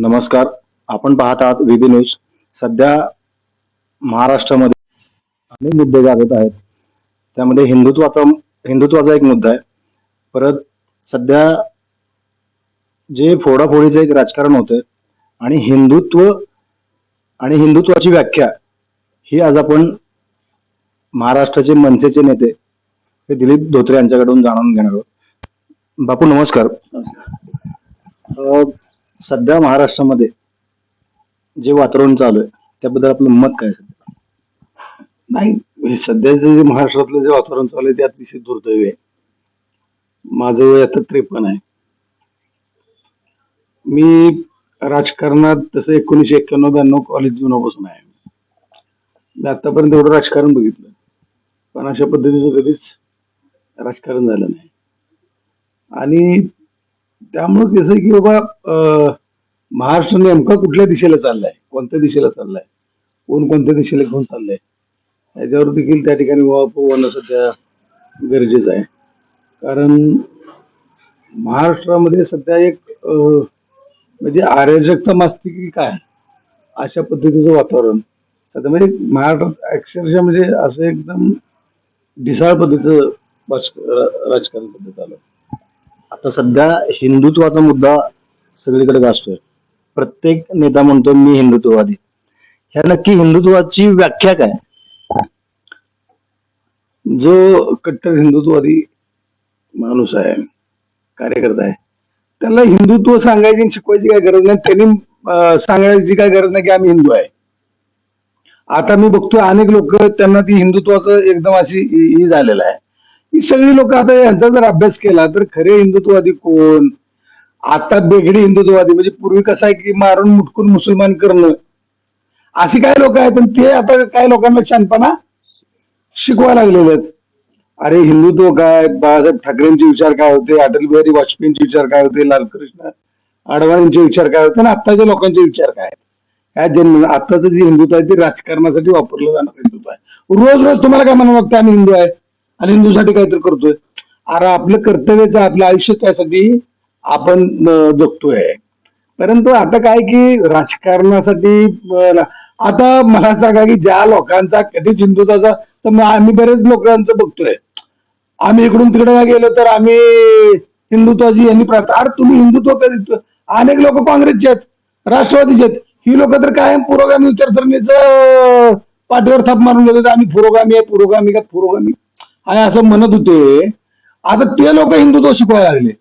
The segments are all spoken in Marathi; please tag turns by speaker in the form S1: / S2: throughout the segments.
S1: नमस्कार. आपण पाहत आहात व्हीबी न्यूज. सध्या महाराष्ट्रामध्ये अनेक मुद्दे गाजत आहेत. त्यामध्ये हिंदुत्वाचा एक मुद्दा आहे. परत सध्या जे फोडाफोडीचं एक राजकारण होतंय आणि हिंदुत्वाची व्याख्या ही आज आपण महाराष्ट्राचे मनसेचे नेते ते दिलीप धोत्रे यांच्याकडून जाणून घेणार आहोत. बापू नमस्कार. सध्या महाराष्ट्रामध्ये जे वातावरण चालू आहे त्याबद्दल आपलं मत काय सध्या?
S2: नाही, सध्याचं जे महाराष्ट्रातलं जे वातावरण चालू आहे ते अतिशय दुर्दैवी आहे. माझं वय आता 53 आहे. मी राजकारणात तसं 1991-92 कॉलेज जीवनापासून आहे. मी आतापर्यंत एवढं राजकारण बघितलं, पण अशा पद्धतीचं कधीच राजकारण झालं नाही. आणि त्यामुळे कसं आहे की बाबा महाराष्ट्र नेमका कुठल्या दिशेला चाललाय, कोणत्या दिशेला चाललाय, कोण कोणत्या दिशेला घेऊन चाललंय याच्यावर देखील त्या ठिकाणी उहापोह होणं सध्या गरजेचं आहे. कारण महाराष्ट्रामध्ये सध्या एक म्हणजे अराजकता माजते की काय अशा पद्धतीचं वातावरण सध्या, म्हणजे महाराष्ट्रात अक्षरशः म्हणजे असं एकदम ढिसाळ पद्धतीचं राजकारण सध्या चालू आहे.
S1: आता सध्या हिंदुत्वाचा मुद्दा सगळीकडे गाजतोय. प्रत्येक नेता म्हणतो मी हिंदुत्ववादी. ह्या नक्की हिंदुत्वाची व्याख्या काय?
S2: जो कट्टर हिंदुत्ववादी माणूस आहे, कार्यकर्ता आहे, त्याला हिंदुत्व सांगायची आणि शिकवायची काय गरज नाही. त्यांनी सांगायची काय गरज नाही की आम्ही हिंदू आहे. आता मी बघतोय अनेक लोक त्यांना ती हिंदुत्वाचं एकदम अशी ही झालेलं आहे. ही सगळी लोक आता यांचा जर अभ्यास केला तर खरे हिंदुत्ववादी कोण, आता बेगडी हिंदुत्ववादी म्हणजे पूर्वी कसं आहे की मारून मुटकून मुसलमान करणं, अशी काय लोक आहेत. पण ते आता काय लोकांना शहाणपणा शिकवायला लागलेले आहेत. अरे हिंदुत्व काय, बाळासाहेब ठाकरेंचे विचार काय होते, अटल बिहारी वाजपेयींचे विचार काय होते, लालकृष्ण अडवाणींचे विचार काय होते आणि आत्ताच्या लोकांचे विचार काय आहेत. काय जन्म आत्ताचं जे हिंदुत्व आहे ते राजकारणासाठी वापरलं जाणारं हिंदुत्व आहे. रोज रोज तुम्हाला काय म्हणा लागतं आम्ही हिंदू आहे आणि हिंदूसाठी काहीतरी करतोय. अरे आपलं कर्तव्याचं आपलं आयुष्य त्यासाठी आपण जगतोय. परंतु आता काय की राजकारणासाठी आता मला सांगा की ज्या लोकांचा कधीच हिंदुत्वाचा, आम्ही बरेच लोकांचं बघतोय, आम्ही इकडून तिकडे गेलो तर आम्ही हिंदुत्वाची यांनी प्रार्थना. अरे तुम्ही हिंदुत्व कधी, अनेक लोक काँग्रेसचे आहेत, राष्ट्रवादीचे आहेत, ही लोक तर कायम पुरोगामी विचारसरणीचं पाठीवर थाप मारून गेलो. आम्ही पुरोगामी आहे, पुरोगामी का पुरोगामी आहे असं म्हणत होते. आता ते लोक हिंदुत्व शिकवायला लागले.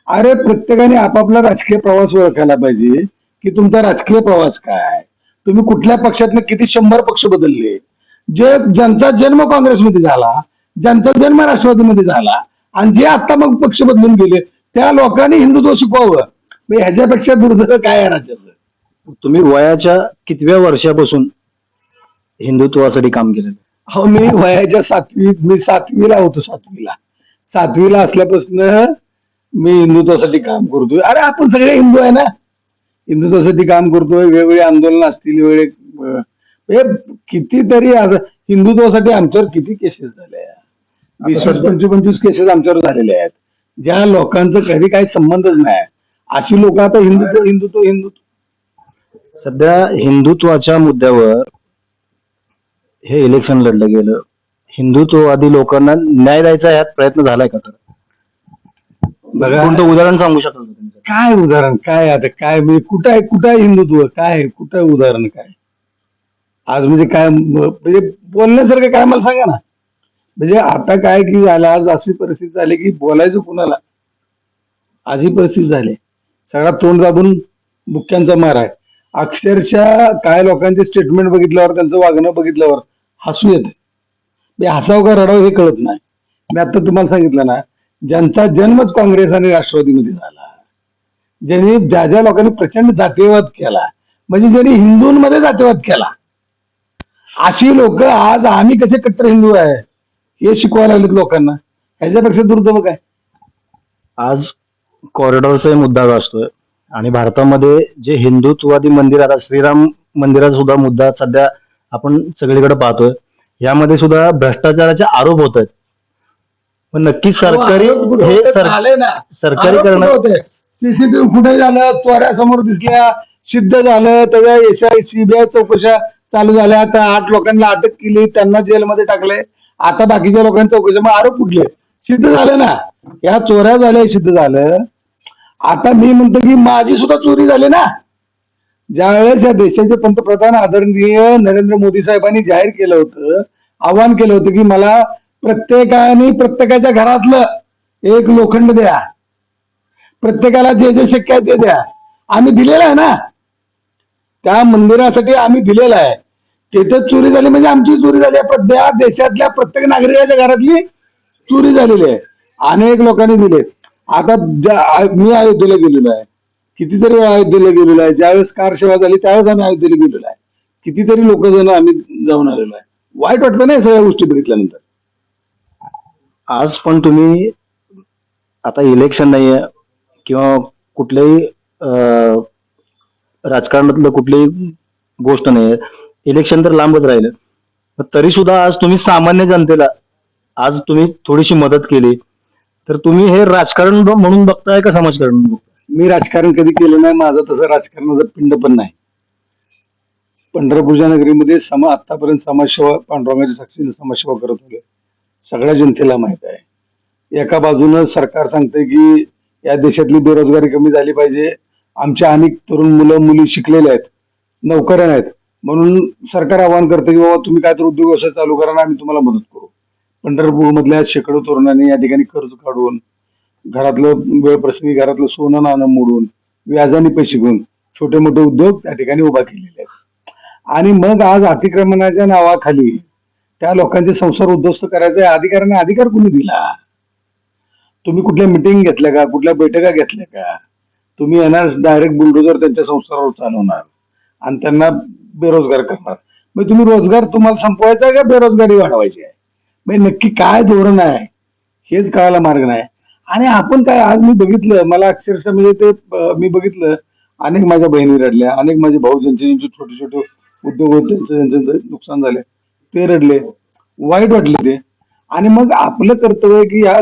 S2: अरे प्रत्येकाने आपापला राजकीय प्रवास ओळखायला पाहिजे की तुमचा राजकीय प्रवास काय, तुम्ही कुठल्या पक्षातले किती 100 पक्ष बदलले. ज्यांचा जन्म काँग्रेसमध्ये झाला, ज्यांचा जन्म राष्ट्रवादीमध्ये झाला आणि जे आता मग पक्ष बदलून गेले त्या लोकांनी हिंदुत्व शिकवावं. ह्याच्यापेक्षा दुर्दैव काय आहे राज्याचं?
S1: तुम्ही वयाच्या कितव्या वर्षापासून हिंदुत्वासाठी काम केलेलं?
S2: हो, मी वयाच्या 7वीला होतो. 7वीला असल्यापासून मी हिंदुत्वासाठी काम करतोय. अरे आपण सगळे हिंदू आहे ना, हिंदुत्वासाठी काम करतोय. वेगवेगळे आंदोलन असतील, वेगळे कितीतरी हिंदुत्वासाठी आमच्यावर किती केसेस झाल्या, 20-25 केसेस आमच्यावर झालेल्या आहेत. ज्या लोकांचं कधी काही संबंधच नाही अशी लोक आता हिंदुत्व हिंदुत्व हिंदुत्व.
S1: सध्या हिंदुत्वाच्या मुद्द्यावर हे इलेक्शन लढलं गेलं. हिंदुत्ववादी लोकांना न्याय द्यायचा यात प्रयत्न झालाय का?
S2: बघा,
S1: कोणतं उदाहरण सांगू शकाल का?
S2: काय उदाहरण काय, आता काय म्हणजे कुठं आहे हिंदुत्व, काय कुठं उदाहरण काय आज, म्हणजे काय म्हणजे बोलण्यासारखं काय मला सांगा ना. म्हणजे आता काय की झालं, आज अशी परिस्थिती झाली की बोलायचं कुणाला, आज ही परिस्थिती झाली. सगळा तोंड दाबून बुक्क्यांचा मार आहे. अक्षरशः काय लोकांचे स्टेटमेंट बघितल्यावर, त्यांचं वागणं बघितल्यावर हसू येते. हसावं का रडावं हे कळत नाही. मी आता तुम्हाला सांगितलं ना, ज्यांचा जन्मच काँग्रेस आणि राष्ट्रवादीमध्ये झाला, ज्यांनी ज्या लोकांनी प्रचंड जातीयवाद केला, म्हणजे ज्यांनी हिंदूंमध्ये जातीयवाद केला, अशी लोक आज आम्ही कसे कट्टर हिंदू आहे हे शिकवायला लागलेत लोकांना. ह्याच्यापेक्षा दुर्दैव काय?
S1: आज कॉरिडॉरचा मुद्दा गाजतोय आणि भारतामध्ये जे हिंदुत्ववादी मंदिर, आता श्रीराम मंदिराचा सुद्धा मुद्दा सध्या आपण सगळीकडे पाहतोय. यामध्ये सुद्धा भ्रष्टाचाराचे आरोप होत आहेत. पण नक्की सरकारी हे सरकारी करणं,
S2: सीसीटीव्ही फुटेज आलं, चोऱ्या समोर दिसल्या, सिद्ध झालं. त्याच्या सीबीआय चौकशा चालू झाल्या. आता 8 लोकांना अटक केली, त्यांना जेलमध्ये टाकलंय. आता बाकीच्या लोकांची चौकशी, मग आरोप कुठले सिद्ध झाले ना, या चोऱ्या झाल्या सिद्ध झालं. आता मी म्हणतो की माझी सुद्धा चोरी झाली ना. ज्यावेळेस या देशाचे पंतप्रधान आदरणीय नरेंद्र मोदी साहेबांनी जाहीर केलं होतं, आवाहन केलं होतं की मला प्रत्येकाने प्रत्येकाच्या घरातलं एक लोखंड द्या, प्रत्येकाला जे जे शक्य आहे ते द्या. आम्ही दिलेलं आहे ना, त्या मंदिरासाठी आम्ही दिलेलं आहे. त्याच्यात चोरी झाली म्हणजे आमची चोरी झाली आहे. त्या देशातल्या प्रत्येक नागरिकाच्या घरातली चोरी झालेली आहे. अनेक लोकांनी दिले. आता मी अयोध्येला गेलेलो आहे, कितीतरी वेळा अयोध्येला गेलेलो आहे. ज्यावेळेस कार सेवा झाली त्यावेळेस आम्ही अयोध्येला गेलेलो आहे. कितीतरी लोक जण आम्ही जाऊन आलेलो आहे. वाईट वाटतं नाही सगळ्या गोष्टी बघितल्यानंतर.
S1: आज पण तुम्ही, आता इलेक्शन नाहीये किंवा कुठल्याही राजकारणातलं कुठलीही गोष्ट नाहीये, इलेक्शन तर लांबच राहिलं, पण तरी सुद्धा आज तुम्ही सामान्य जनतेला आज तुम्ही थोडीशी मदत केली, तर तुम्ही हे राजकारण म्हणून बघताय का समाजकारण म्हणून बघताय?
S2: मी राजकारण कधी केलं नाही. माझं तसं राजकारणाचं पिंड पण नाही. पंढरपूरच्या नगरीमध्ये आतापर्यंत समाजसेवा, पांडुरंगाच्या साक्षीने समाजसेवा करत होते. सगळ्या जनतेला माहित आहे. एका बाजूनं सरकार सांगतंय की या देशातली बेरोजगारी कमी झाली पाहिजे, आमच्या अनेक तरुण मुलं मुली शिकलेले आहेत, नोकऱ्या नाहीत, म्हणून सरकार आवाहन करतं की बाबा तुम्ही काय तर उद्योग व्यवसाय चालू करा ना, आम्ही तुम्हाला मदत करू. पंढरपूर मधल्या शेकडो तरुणांनी या ठिकाणी कर्ज काढून, घरातलं वेळप्रसंगी घरातलं सोनं नाणं मोडून, व्याजाने पैसे घेऊन छोटे मोठे उद्योग त्या ठिकाणी उभा केलेले आहेत. आणि मग आज अतिक्रमणाच्या नावाखाली त्या लोकांचे संसार उद्ध्वस्त करायचा अधिकाराने अधिकार कोणी दिला? तुम्ही कुठल्या मिटिंग घेतल्या का? कुठल्या बैठका घेतल्या का? तुम्ही येणार डायरेक्ट बुलडोजर त्यांच्या संसारावर चालवणार आणि त्यांना बेरोजगार करणार. मग तुम्ही रोजगार तुम्हाला संपवायचा आहे का बेरोजगारी वाढवायची आहे? म्हणजे नक्की काय धोरण आहे हेच कळायला मार्ग नाही. आणि आपण काय, आज मी बघितलं, मला अक्षरशः म्हणजे ते मी बघितलं, अनेक माझ्या बहिणी रडल्या, अनेक माझे भाऊ ज्यांचे छोटे छोटे उद्योग होते त्यांचं नुकसान झाले ते रडले, वाईट वाटले ते. आणि मग आपलं कर्तव्य की ह्या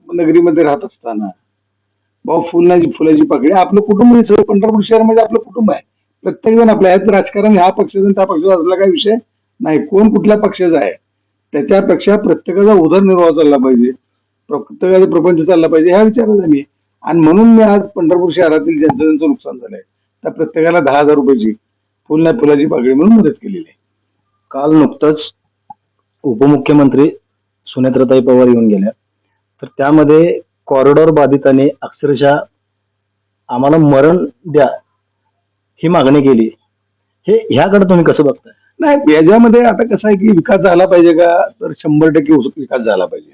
S2: नगरीमध्ये राहत असताना भाऊ फुलाची पाकळी आपलं कुटुंब हे सगळं पंढरपूर शहर म्हणजे आपलं कुटुंब आहे. प्रत्येक जण आपल्या आहेत. राजकारण ह्या पक्षाचा त्या पक्षाचा असला काही विषय नाही, कोण कुठल्या पक्षाचा आहे त्याच्यापेक्षा प्रत्येकाचा उदरनिर्वाह चालला पाहिजे, प्रत्येकाचा प्रपंच चालला पाहिजे ह्या विचाराचा मी. आणि म्हणून मी आज पंढरपूर शहरातील ज्यांचं नुकसान झालंय त्या प्रत्येकाला 10,000 रुपयाची फुलाची पाकळी म्हणून मदत केलेली आहे.
S1: काल नुकतंच उपमुख्यमंत्री सुनेत्राताई पवार येऊन गेल्या, तर त्यामध्ये कॉरिडॉर बाधितांनी अक्षरशः आम्हाला मरण द्या ही मागणी केली. ह्याकडे तुम्ही कसं बघताय?
S2: नाही, याच्यामध्ये आता कसं आहे की विकास झाला पाहिजे का, तर 100% विकास झाला पाहिजे.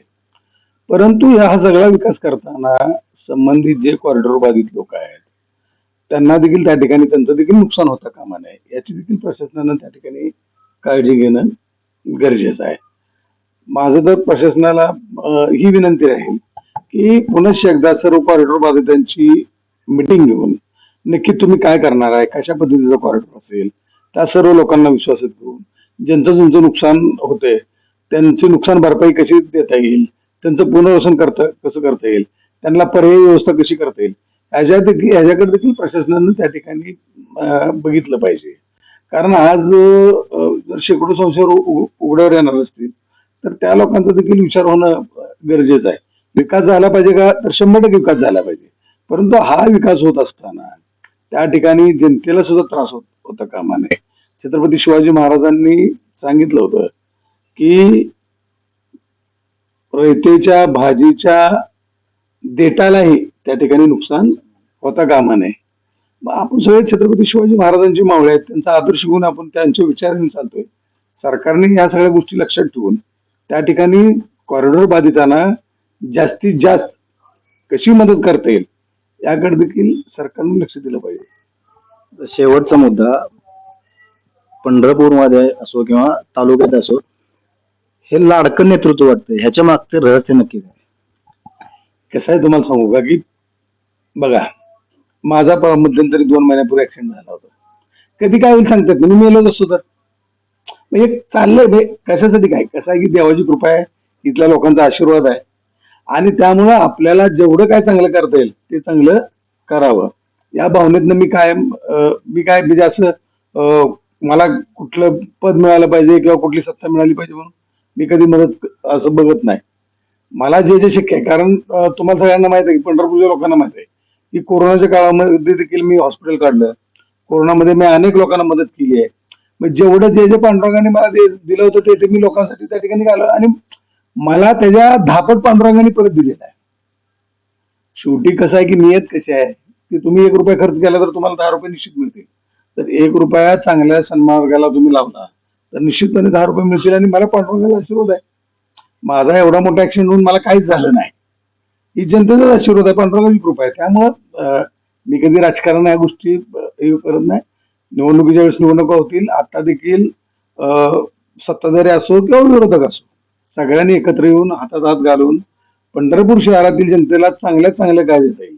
S2: परंतु हा सगळा विकास करताना संबंधित जे कॉरिडॉर बाधित लोक आहेत त्यांना देखील त्या ठिकाणी त्यांचं देखील नुकसान होता कामा नये, याची देखील प्रशासनानं त्या ठिकाणी काळजी घेणं गरजेचं आहे. माझं तर प्रशासनाला ही विनंती राहील की पुनश्च एकदा सर्व कॉरिडॉर बाधितांची मिटिंग घेऊन नक्की तुम्ही काय करणार आहे, कशा पद्धतीचा कॉरिडॉर असेल, त्या सर्व लोकांना विश्वासात घेऊन ज्यांचं नुकसान होते त्यांची नुकसान भरपाई कशी देता येईल, त्यांचं पुनर्वसन कसं करता येईल, त्यांना पर्यायी व्यवस्था कशी करता येईल, ह्याच्याकडे देखील प्रशासनानं त्या ठिकाणी बघितलं पाहिजे. कारण आज जर शेकडो संशय उघड्यावर येणार असतील तर त्या लोकांचा देखील विचार होणं गरजेचं आहे. विकास झाला पाहिजे का, तर 100% विकास झाला पाहिजे. परंतु हा विकास होत असताना त्या ठिकाणी जनतेला सुद्धा त्रास होता कामा नये. छत्रपती शिवाजी महाराजांनी सांगितलं होतं की रयतेच्या भाजीच्या देठालाही त्या ठिकाणी नुकसान होता कामा नये. मग आपण सगळे छत्रपती शिवाजी महाराजांची मावळे आहेत, त्यांचा आदर्श घेऊन आपण त्यांच्या विचारांनी चालतोय. सरकारने या सगळ्या गोष्टी लक्षात ठेवून त्या ठिकाणी कॉरिडॉर बाधितांना जास्तीत जास्त कशी मदत करता येईल याकडे देखील सरकारने लक्ष दिलं पाहिजे.
S1: शेवटचा मुद्दा, पंढरपूरमध्ये असो किंवा तालुक्यात असो, हे लाडकं नेतृत्व वाटतंय, ह्याच्या मागचे रहस्य नक्की काय?
S2: कसं आहे तुम्हाला सांगू का की बघा, माझा मध्यंतरी 2 महिन्यापूर्वी ऍक्सिडेंट झाला होता. कधी काय होईल सांगतात, मी मेलोच असतो तर. म्हणजे चाललंय कशासाठी काय, कसं आहे की देवाची कृपा आहे, इथल्या लोकांचा आशीर्वाद आहे आणि त्यामुळं आपल्याला जेवढं काय चांगलं करता येईल ते चांगलं करावं. या भावनेतनं मी कायम मी काय म्हणजे असं मला कुठलं पद मिळालं पाहिजे किंवा कुठली सत्ता मिळाली पाहिजे म्हणून मी कधी मदत असं बघत नाही. मला जे जे शक्य आहे, कारण तुम्हाला सगळ्यांना माहित आहे की पंढरपूरच्या लोकांना माहित आहे की कोरोनाच्या काळामध्ये देखील मी हॉस्पिटल काढलं. कोरोनामध्ये मी अनेक लोकांना मदत केली आहे. मग जेवढं जे जे पांडुरंगाने मला दिलं होतं ते मी लोकांसाठी त्या ठिकाणी घालवलं आणि मला त्याच्या धापट पांडुरंगाने परत दिलेलं आहे. शेवटी कसं आहे की नियत कशी आहे की तुम्ही ₹1 खर्च केला तर तुम्हाला ₹10 निश्चित मिळतील. तर ₹1 चांगल्या सन्मार्गाला तुम्ही लावला तर निश्चितपणे ₹10 मिळतील आणि मला पांडुरंगाचा आशीर्वाद आहे. माझा एवढा मोठा ऍक्सिडेंट होऊन मला काहीच झालं नाही. ही जनतेचाच आशीर्वाद आहे, पांडुरंगाची कृपा आहे. त्यामुळं मी कधी राजकारण या गोष्टी हे करत नाही. निवडणुकीच्या वेळेस निवडणुका होतील. आता देखील सत्ताधारी असो किंवा विरोधक असो, सगळ्यांनी एकत्र येऊन हातात हात घालून पंढरपूर शहरातील जनतेला चांगल्यात चांगलं काय देता येईल,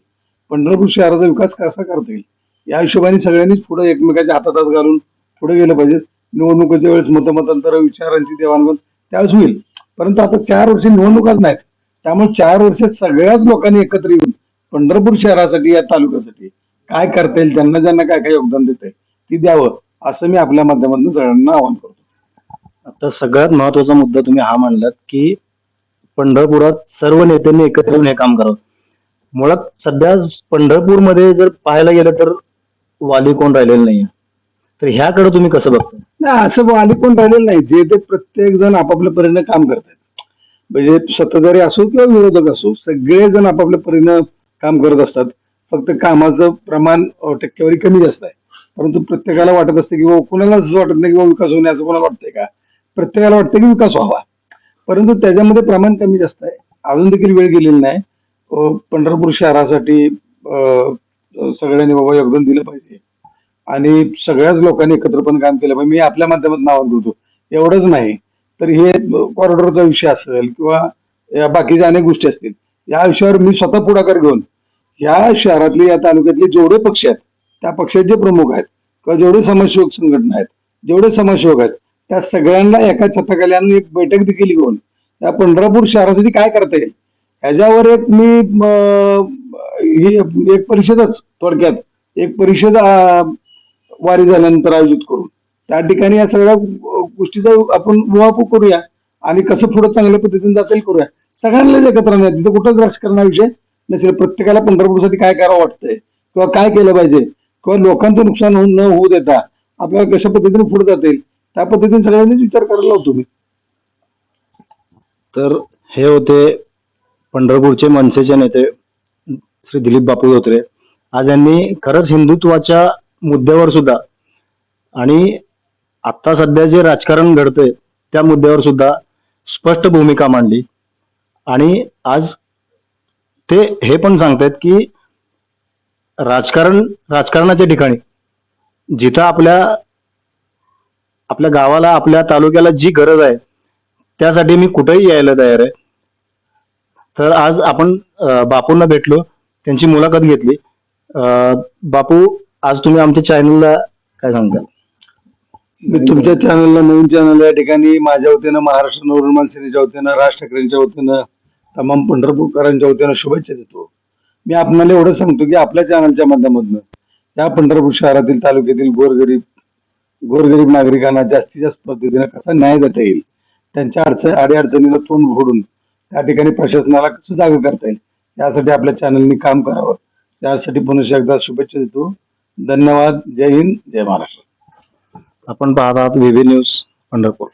S2: पंढरपूर शहराचा विकास कसा करता येईल, या हिशोबाने सगळ्यांनीच पुढे एकमेकाच्या हातात हात घालून पुढे गेलं पाहिजे. निवडणुकीच्या वेळेस मतमतांतर विचारांची देवाणघेवाण त्यावेळेस होईल, परंतु आता 4 वर्ष निवडणुकाच नाहीत. त्यामुळे 4 वर्षात सगळ्याच लोकांनी एकत्र येऊन पंढरपूर शहरासाठी या तालुक्यासाठी काय करता येईल, त्यांना ज्यांना काय काय योगदान देत आहे ती द्यावं, असं मी आपल्या माध्यमातून सगळ्यांना आवाहन करतो.
S1: आता सगळ्यात महत्वाचा मुद्दा तुम्ही हा मांडलात की पंढरपुरात सर्व नेत्यांनी एकत्र येऊन हे काम करावं. मुळात सध्या पंढरपूरमध्ये जर पाहायला गेलं तर वाली कोण राहिलेलं नाहीये. तर ह्याकडे तुम्ही कसं बघता?
S2: नाही, असं आली कोण राहिलेलं नाही. जे ते प्रत्येक जण आपापल्या परीने काम करतात. म्हणजे सत्ताधारी असो किंवा विरोधक असो, सगळेजण आपापल्या परीनं काम करत असतात. फक्त कामाचं प्रमाण टक्केवारी कमी जास्त आहे. परंतु प्रत्येकाला वाटत असते की कुणाला असं वाटत नाही की विकास होणे, असं कोणाला वाटतंय का? प्रत्येकाला वाटतं की विकास व्हावा, परंतु त्याच्यामध्ये प्रमाण कमी जास्त आहे. अजून देखील वेळ गेलेली नाही. पंढरपूर शहरासाठी सगळ्यांनी बाबा योगदान दिलं पाहिजे आणि सगळ्याच लोकांनी एकत्रपणे काम केलं पाहिजे. मी आपल्या माध्यमातून आवाहन करतो. एवढंच नाही तर हे कॉरिडॉरचा विषय असेल किंवा या बाकीच्या अनेक गोष्टी असतील, या विषयावर मी स्वतः पुढाकार घेऊन या शहरातले या तालुक्यातले जेवढे पक्ष आहेत, त्या पक्षाचे जे प्रमुख आहेत किंवा जेवढे समाजसेवक संघटना आहेत, जेवढे समाजसेवक आहेत, त्या सगळ्यांना एका छताखाली आणून एक बैठक देखील घेऊन त्या पंढरपूर शहरासाठी काय करता येईल ह्याच्यावर एक मी ही एक परिषदच, थोडक्यात एक परिषद वारी झाल्यानंतर आयोजित करू. त्या ठिकाणी या सगळ्या गोष्टीचा आपण उहापोह करूया आणि कसं पुढे चांगल्या पद्धतीने जाता येईल करूया. सगळ्यांनाच एकत्र आणूया. तिथं कुठंच राजकारणाविषय नसेल. प्रत्येकाला पंढरपूरसाठी काय करावं वाटतंय किंवा काय केलं पाहिजे किंवा लोकांचं नुकसान न होऊ देता आपल्याला कशा पद्धतीने पुढे जाता येईल त्या पद्धतीने सगळ्यांनीच विचार करायला लावतो मी.
S1: तर हे होते पंढरपूरचे मनसेचे नेते श्री दिलीप बापू धोत्रे. आज यांनी खरंच हिंदुत्वाच्या मुद्द्यावर सुद्धा आणि आता सध्या जे राजकारण घडतंय त्या मुद्द्यावर सुद्धा स्पष्ट भूमिका मांडली आणि आज ते हे पण सांगतायत की राजकारणाच्या ठिकाणी जिथं आपल्या गावाला, आपल्या तालुक्याला जी गरज आहे त्यासाठी मी कुठेही यायला तयार आहे. तर आज आपण बापूंना भेटलो, त्यांची मुलाखत घेतली. बापू, आज तुम्ही आमच्या चॅनलला काय सांगता?
S2: मी तुमच्या चॅनलला, नवीन चॅनल या ठिकाणी माझ्या वतीनं, महाराष्ट्र नवनिर्माण सेनेच्या वतीनं, राज ठाकरेंच्या वतीनं, तमाम पंढरपूरकरांच्या वतीनं शुभेच्छा देतो. मी आपल्याला एवढं सांगतो की आपल्या चॅनलच्या माध्यमातून या पंढरपूर शहरातील तालुक्यातील गोरगरीब नागरिकांना जास्तीत जास्त पद्धतीने कसा न्याय देता येईल, त्यांच्या अडीअडचणीला तोंड फोडून त्या ठिकाणी प्रशासनाला कसं जागा करता येईल यासाठी आपल्या चॅनलनी काम करावं. त्यासाठी पुन्हा एकदा शुभेच्छा देतो. धन्यवाद. जय हिंद, जय महाराष्ट्र.
S1: आपण पाहत आहात व्हीबी न्यूज पंढरपूर.